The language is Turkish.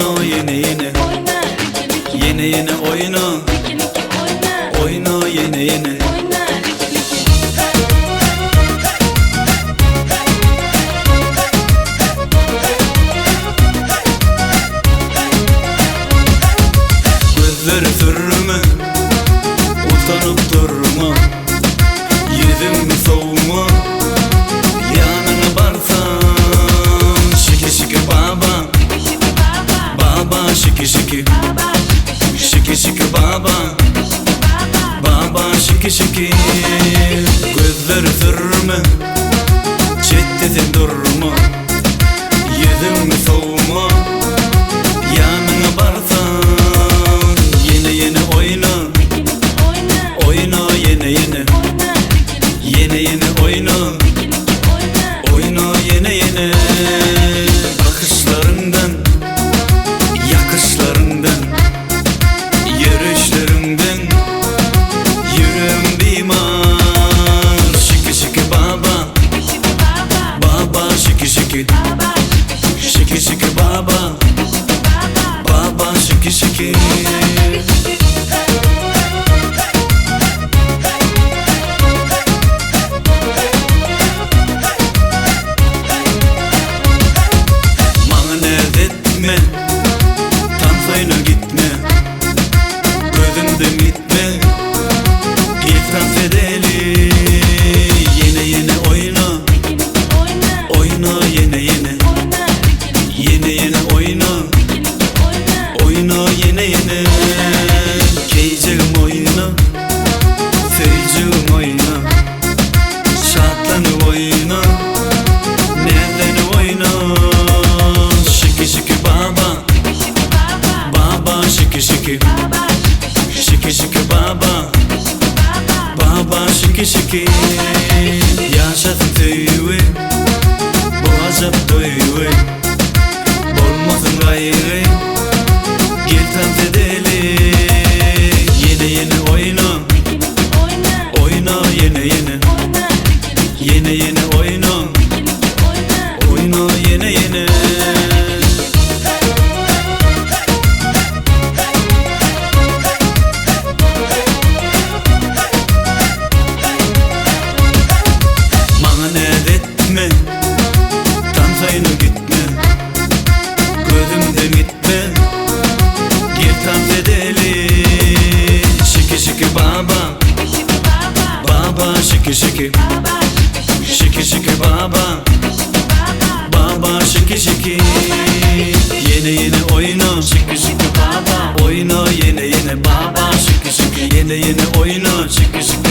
oyna yine yine. Yine yine oyna. Oyna yine yine. Gözleri sürme, utanıp durma. Yedin mi soğuma, yanına varsan. Şiki şiki baba, baba şiki şiki. Şiki şiki baba, baba şiki şiki. Gözleri sürme, çettedin durma. Yedin mi soğuma, yanına varsan. Yine yine oyna, oyna yine yine. Yine yine oyna, oyna yine yine. Bakışlarından, yakışlarından, yürüyüşlerinden yüreğim bimar. Şiki şiki baba, baba şiki şiki. Şiki şiki baba, baba şiki şiki. Tansayına gitme, gözümden gitme. İfrat edeli. Yine yine oyna, oyna yine yine. Yine yine oyna, oyna yine yine. Giyeceğim oyna, seveceğim oyna. Şartlanı oyna, nereden oyna. Şiki şiki baba, baba şiki şiki. Şiki şiki baba, baba şiki şiki. Yaşasın tüyü, boğazıp duyuyu. Olmasın gayrı, gel dans edelim. Yine yine oyna, oyna yine yine. Yine yine oyna, oyna yine yine. Etme, tansayına gitme, gözümden gitme. Gel dans edelim. Şiki şiki baba, baba şiki şiki. Şiki şiki baba, baba şiki şiki. Yine yine oyna, şiki şiki baba. Oyna yine yine baba şiki şiki. Yine yine oyna, şiki şiki.